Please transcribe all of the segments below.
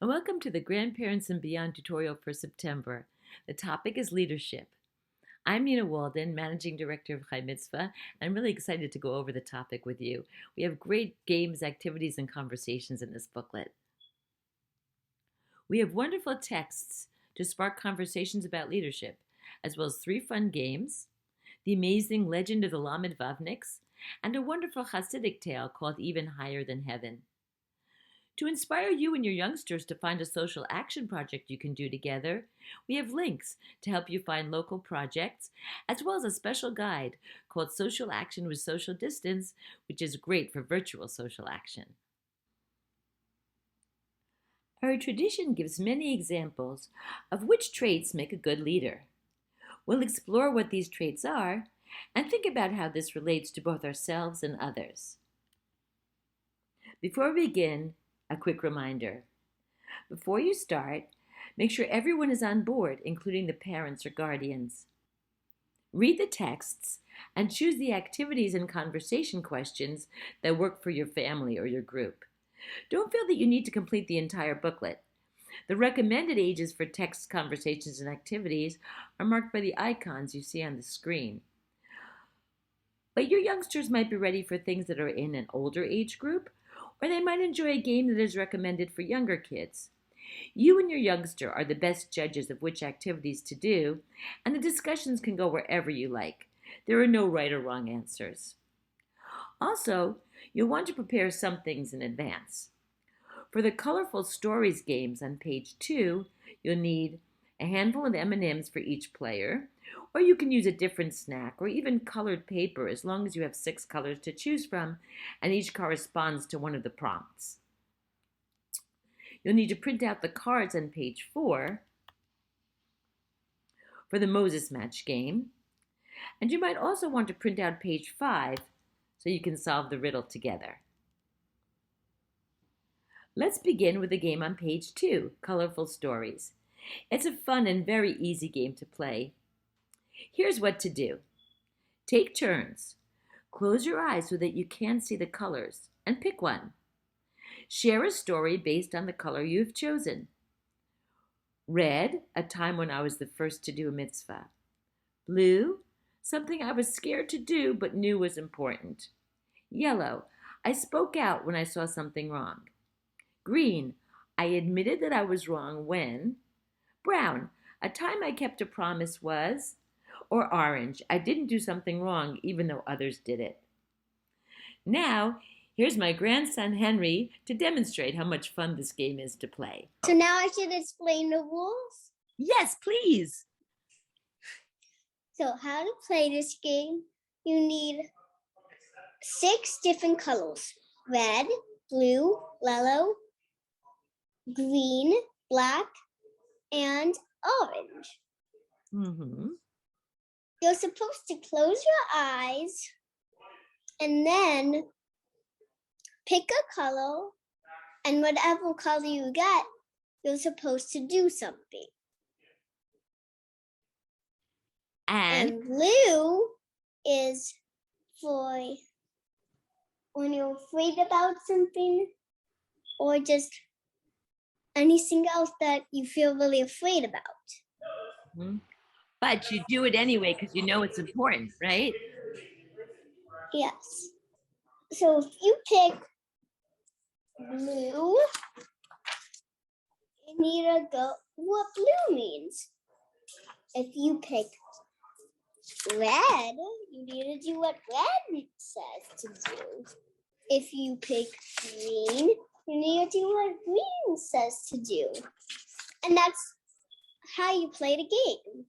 and welcome to the Grandparents and Beyond tutorial for September. The topic is leadership. I'm Nina Walden, Managing Director of Chai Mitzvah, and I'm really excited to go over the topic with you. We have great games, activities, and conversations in this booklet. We have wonderful texts to spark conversations about leadership, as well as 3 fun games, the amazing Legend of the Lamed Vavniks, and a wonderful Hasidic tale called Even Higher Than Heaven. To inspire you and your youngsters to find a social action project you can do together, we have links to help you find local projects, as well as a special guide called Social Action with Social Distance, which is great for virtual social action. Our tradition gives many examples of which traits make a good leader. We'll explore what these traits are and think about how this relates to both ourselves and others. Before we begin, a quick reminder. Before you start, make sure everyone is on board, including the parents or guardians. Read the texts and choose the activities and conversation questions that work for your family or your group. Don't feel that you need to complete the entire booklet. The recommended ages for text, conversations, and activities are marked by the icons you see on the screen. But your youngsters might be ready for things that are in an older age group, or they might enjoy a game that is recommended for younger kids. You and your youngster are the best judges of which activities to do, and the discussions can go wherever you like. There are no right or wrong answers. Also, you'll want to prepare some things in advance. For the colorful stories games on page 2, you'll need a handful of M&Ms for each player, or you can use a different snack or even colored paper as long as you have 6 colors to choose from and each corresponds to one of the prompts. You'll need to print out the cards on page 4 for the Moses Match game, and you might also want to print out page 5 so you can solve the riddle together. Let's begin with the game on page 2, Colorful Stories. It's a fun and very easy game to play. Here's what to do. Take turns. Close your eyes so that you can see the colors and pick one. Share a story based on the color you've chosen. Red, a time when I was the first to do a mitzvah. Blue, something I was scared to do but knew was important. Yellow, I spoke out when I saw something wrong. Green, I admitted that I was wrong when. Brown, a time I kept a promise was. Or orange, I didn't do something wrong even though others did it. Now, here's my grandson Henry to demonstrate how much fun this game is to play. So now I should explain the rules? Yes, please. So how to play this game, you need 6 different colors. Red, blue, yellow, green, black, and orange. You're supposed to close your eyes and then pick a color, and whatever color you get, you're supposed to do something. And blue is for when you're afraid about something or just anything else that you feel really afraid about. But you do it anyway because you know it's important, right? Yes. So if you pick blue, you need to go what blue means. If you pick red, you need to do what red says to do. If you pick green, you need to do what green says to do. And that's how you play the game.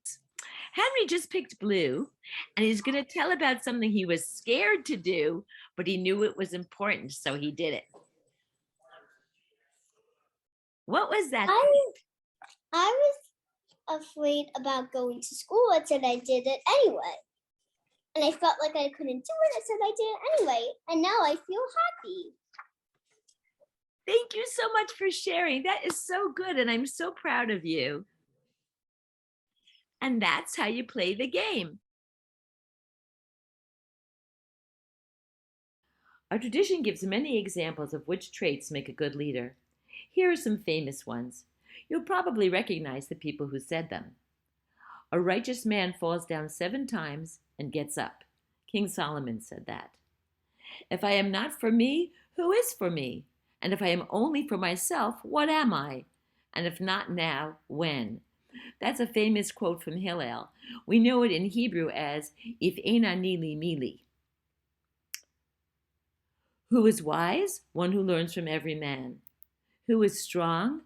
Henry just picked blue, and he's going to tell about something he was scared to do, but he knew it was important, so he did it. What was that? I was afraid about going to school. I said I did it anyway. And I felt like I couldn't do it. I said I did it anyway. And now I feel happy. Thank you so much for sharing. That is so good, and I'm so proud of you. And that's how you play the game. Our tradition gives many examples of which traits make a good leader. Here are some famous ones. You'll probably recognize the people who said them. A righteous man falls down 7 times and gets up. King Solomon said that. If I am not for me, who is for me? And if I am only for myself, what am I? And if not now, when? That's a famous quote from Hillel. We know it in Hebrew as if ein ani li mili. Who is wise? One who learns from every man. Who is strong?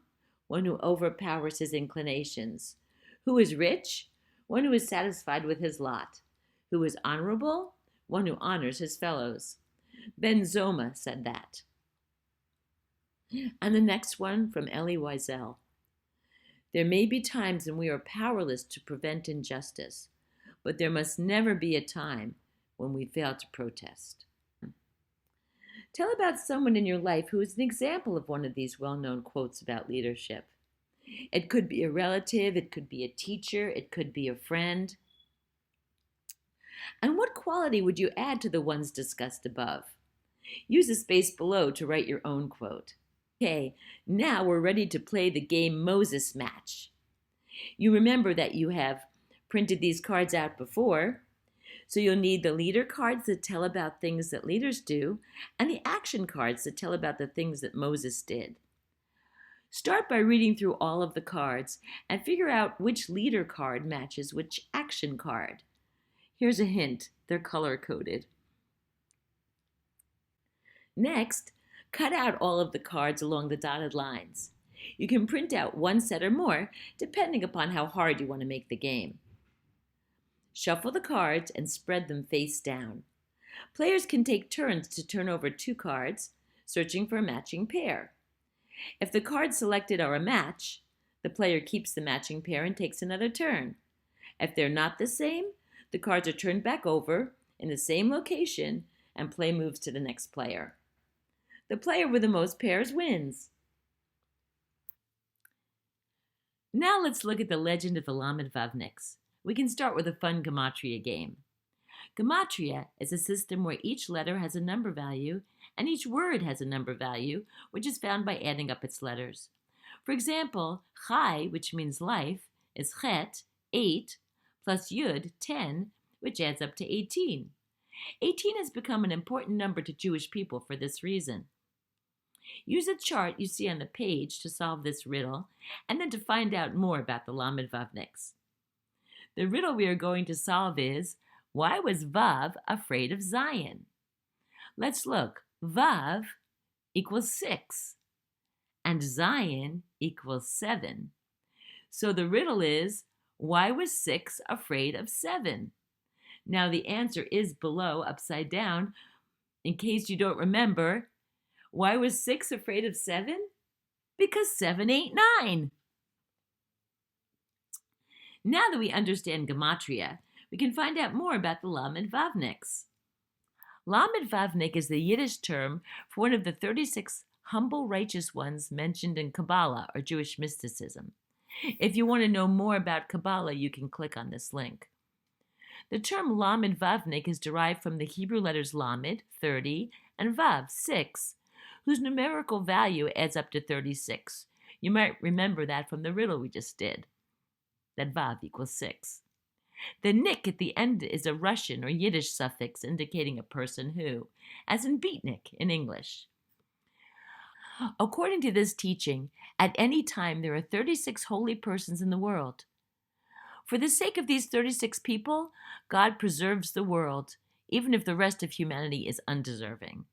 One who overpowers his inclinations. Who is rich? One who is satisfied with his lot. Who is honorable? One who honors his fellows. Ben Zoma said that. And the next one from Elie Wiesel. There may be times when we are powerless to prevent injustice, but there must never be a time when we fail to protest. Tell about someone in your life who is an example of one of these well-known quotes about leadership. It could be a relative, it could be a teacher, it could be a friend. And what quality would you add to the ones discussed above? Use the space below to write your own quote. Okay, now we're ready to play the game Moses Match. You remember that you have printed these cards out before, so you'll need the leader cards that tell about things that leaders do, and the action cards that tell about the things that Moses did. Start by reading through all of the cards and figure out which leader card matches which action card. Here's a hint, they're color-coded. Next, cut out all of the cards along the dotted lines. You can print out one set or more, depending upon how hard you want to make the game. Shuffle the cards and spread them face down. Players can take turns to turn over 2 cards, searching for a matching pair. If the cards selected are a match, the player keeps the matching pair and takes another turn. If they're not the same, the cards are turned back over in the same location and play moves to the next player. The player with the most pairs wins. Now let's look at the legend of the Lamed Vavniks. We can start with a fun Gematria game. Gematria is a system where each letter has a number value and each word has a number value, which is found by adding up its letters. For example, Chai, which means life, is Chet, 8, plus Yud, 10, which adds up to 18. 18 has become an important number to Jewish people for this reason. Use a chart you see on the page to solve this riddle and then to find out more about the Lamed Vavniks. The riddle we are going to solve is, why was Vav afraid of Zion? Let's look. Vav equals 6 and Zion equals 7. So the riddle is, why was 6 afraid of 7? Now the answer is below, upside down. In case you don't remember, why was 6 afraid of 7? Because 7 ain't 9. Now that we understand Gematria, we can find out more about the Lamed Vavniks. Lamed Vavnik is the Yiddish term for one of the 36 humble righteous ones mentioned in Kabbalah, or Jewish mysticism. If you want to know more about Kabbalah, you can click on this link. The term Lamed Vavnik is derived from the Hebrew letters Lamed, 30, and Vav, 6, whose numerical value adds up to 36. You might remember that from the riddle we just did, that Vav equals 6. The nik at the end is a Russian or Yiddish suffix indicating a person who, as in beatnik in English. According to this teaching, at any time there are 36 holy persons in the world. For the sake of these 36 people, God preserves the world, even if the rest of humanity is undeserving.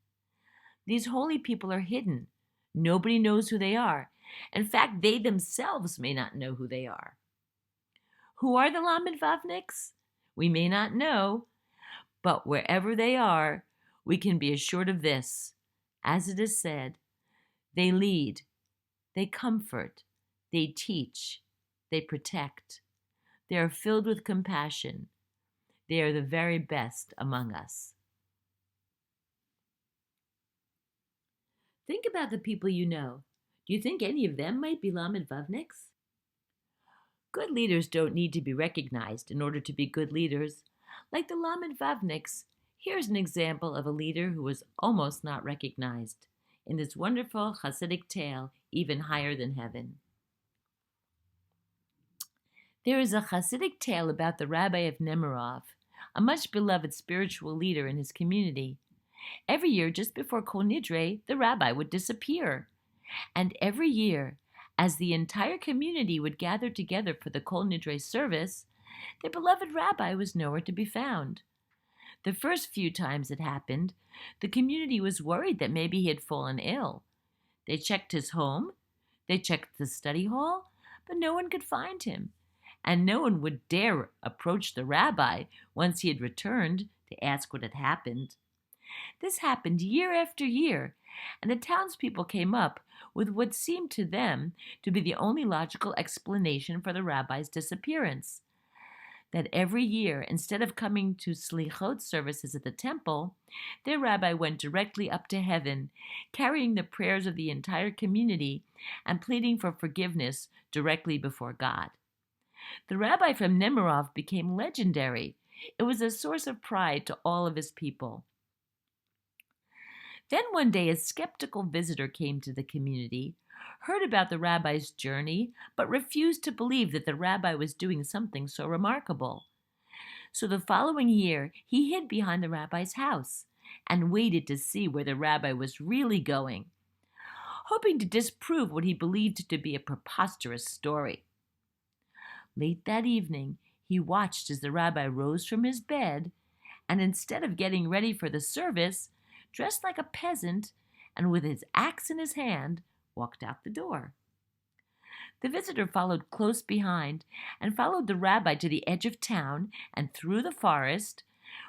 These holy people are hidden. Nobody knows who they are. In fact, they themselves may not know who they are. Who are the Lamed Vavniks? We may not know, but wherever they are, we can be assured of this. As it is said, they lead, they comfort, they teach, they protect. They are filled with compassion. They are the very best among us. Think about the people you know. Do you think any of them might be Lamed Vavniks? Good leaders don't need to be recognized in order to be good leaders. Like the Lamed Vavniks, here's an example of a leader who was almost not recognized in this wonderful Hasidic tale, even higher than heaven. There is a Hasidic tale about the Rabbi of Nemirov, a much beloved spiritual leader in his community. Every year, just before Kol Nidre, the rabbi would disappear. And every year, as the entire community would gather together for the Kol Nidre service, the beloved rabbi was nowhere to be found. The first few times it happened, the community was worried that maybe he had fallen ill. They checked his home, they checked the study hall, but no one could find him. And no one would dare approach the rabbi once he had returned to ask what had happened. This happened year after year, and the townspeople came up with what seemed to them to be the only logical explanation for the rabbi's disappearance. That every year, instead of coming to slichot services at the temple, their rabbi went directly up to heaven, carrying the prayers of the entire community and pleading for forgiveness directly before God. The rabbi from Nemirov became legendary. It was a source of pride to all of his people. Then one day a skeptical visitor came to the community, heard about the rabbi's journey, but refused to believe that the rabbi was doing something so remarkable. So the following year, he hid behind the rabbi's house and waited to see where the rabbi was really going, hoping to disprove what he believed to be a preposterous story. Late that evening, he watched as the rabbi rose from his bed and instead of getting ready for the service, dressed like a peasant and with his axe in his hand, walked out the door. The visitor followed close behind and followed the rabbi to the edge of town and through the forest,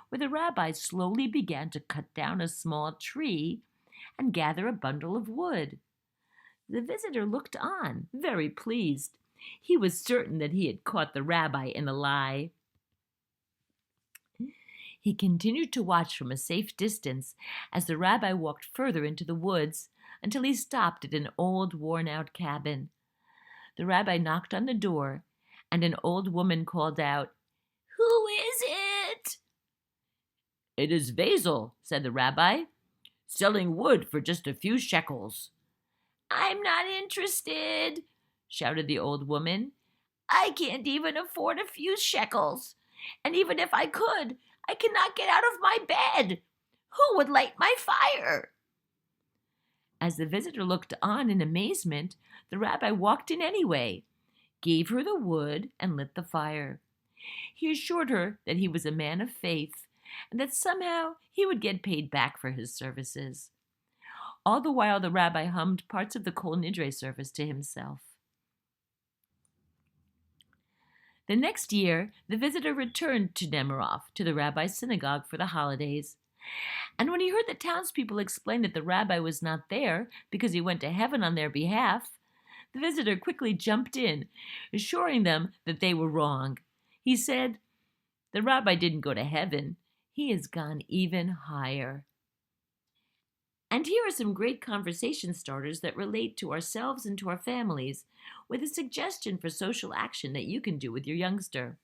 where the rabbi slowly began to cut down a small tree and gather a bundle of wood. The visitor looked on, very pleased. He was certain that he had caught the rabbi in a lie. He continued to watch from a safe distance as the rabbi walked further into the woods until he stopped at an old, worn-out cabin. The rabbi knocked on the door, and an old woman called out, "Who is it?" "It is Basil," said the rabbi, "selling wood for just a few shekels." "I'm not interested," shouted the old woman. "I can't even afford a few shekels. And even if I could, I cannot get out of my bed. Who would light my fire?" As the visitor looked on in amazement, the rabbi walked in anyway, gave her the wood, and lit the fire. He assured her that he was a man of faith and that somehow he would get paid back for his services. All the while, the rabbi hummed parts of the Kol Nidre service to himself. The next year, the visitor returned to Nemirov, to the rabbi's synagogue for the holidays. And when he heard the townspeople explain that the rabbi was not there because he went to heaven on their behalf, the visitor quickly jumped in, assuring them that they were wrong. He said, "The rabbi didn't go to heaven. He has gone even higher." And here are some great conversation starters that relate to ourselves and to our families, with a suggestion for social action that you can do with your youngster.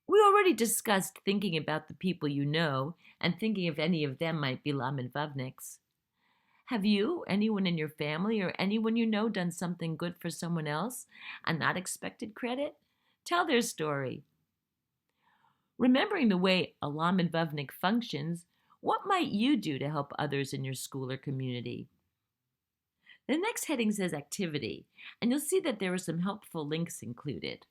We already discussed thinking about the people you know and thinking if any of them might be Lamed Vavniks. Have you, anyone in your family, or anyone you know done something good for someone else and not expected credit? Tell their story. Remembering the way a Lamed Vavnik functions, what might you do to help others in your school or community? The next heading says activity, and you'll see that there are some helpful links included.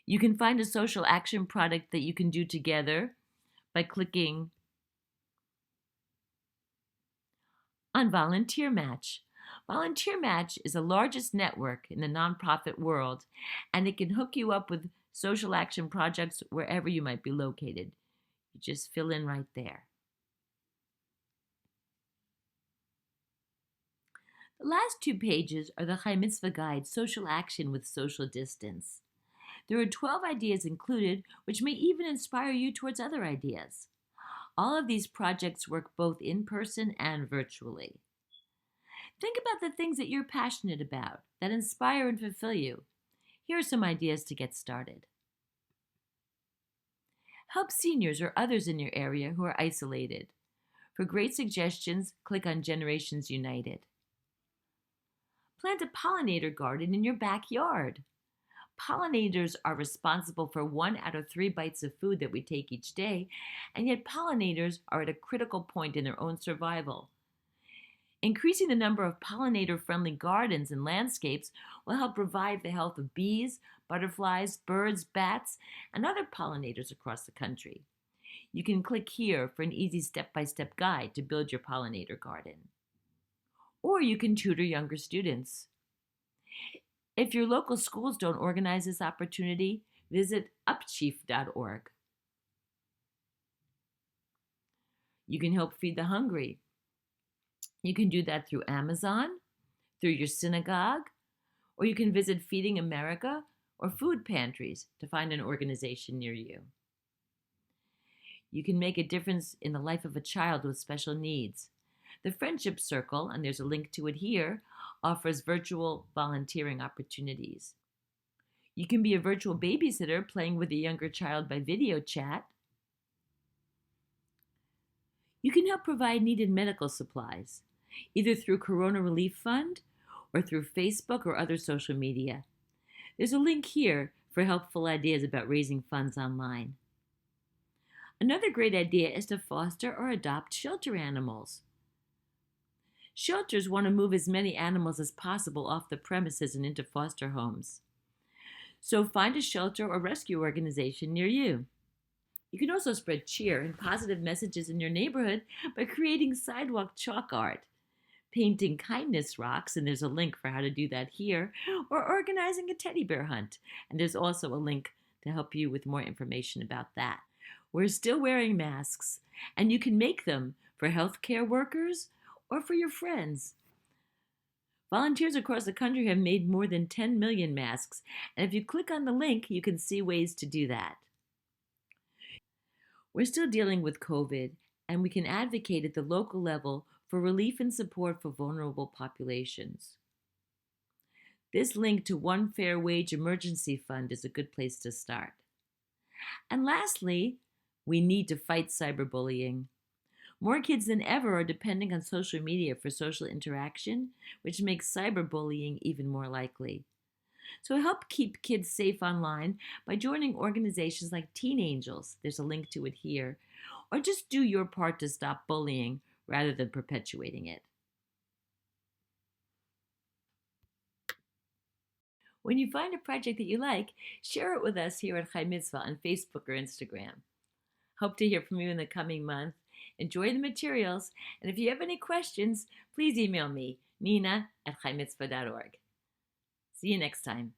You can find a social action product that you can do together by clicking on Volunteer Match. Volunteer Match is the largest network in the nonprofit world, and it can hook you up with social action projects wherever you might be located. You just fill in right there. The last 2 pages are the Chai Mitzvah Guide, Social Action with Social Distance. There are 12 ideas included, which may even inspire you towards other ideas. All of these projects work both in person and virtually. Think about the things that you're passionate about, that inspire and fulfill you. Here are some ideas to get started. Help seniors or others in your area who are isolated. For great suggestions, click on Generations United. Plant a pollinator garden in your backyard. Pollinators are responsible for 1 out of 3 bites of food that we take each day, and yet pollinators are at a critical point in their own survival. Increasing the number of pollinator-friendly gardens and landscapes will help revive the health of bees, butterflies, birds, bats, and other pollinators across the country. You can click here for an easy step-by-step guide to build your pollinator garden. Or you can tutor younger students. If your local schools don't organize this opportunity, visit upchief.org. You can help feed the hungry. You can do that through Amazon, through your synagogue, or you can visit Feeding America or food pantries to find an organization near you. You can make a difference in the life of a child with special needs. The Friendship Circle, and there's a link to it here, offers virtual volunteering opportunities. You can be a virtual babysitter playing with a younger child by video chat. You can help provide needed medical supplies, either through Corona Relief Fund or through Facebook or other social media. There's a link here for helpful ideas about raising funds online. Another great idea is to foster or adopt shelter animals. Shelters want to move as many animals as possible off the premises and into foster homes. So find a shelter or rescue organization near you. You can also spread cheer and positive messages in your neighborhood by creating sidewalk chalk art, painting kindness rocks, and there's a link for how to do that here, or organizing a teddy bear hunt, and there's also a link to help you with more information about that. We're still wearing masks, and you can make them for healthcare workers or for your friends. Volunteers across the country have made more than 10 million masks, and if you click on the link, you can see ways to do that. We're still dealing with COVID, and we can advocate at the local level for relief and support for vulnerable populations. This link to One Fair Wage Emergency Fund is a good place to start. And lastly, we need to fight cyberbullying. More kids than ever are depending on social media for social interaction, which makes cyberbullying even more likely. So help keep kids safe online by joining organizations like Teen Angels, there's a link to it here, or just do your part to stop bullying rather than perpetuating it. When you find a project that you like, share it with us here at Chai Mitzvah on Facebook or Instagram. Hope to hear from you in the coming month. Enjoy the materials, and if you have any questions, please email me, nina@chaimitzvah.org. See you next time.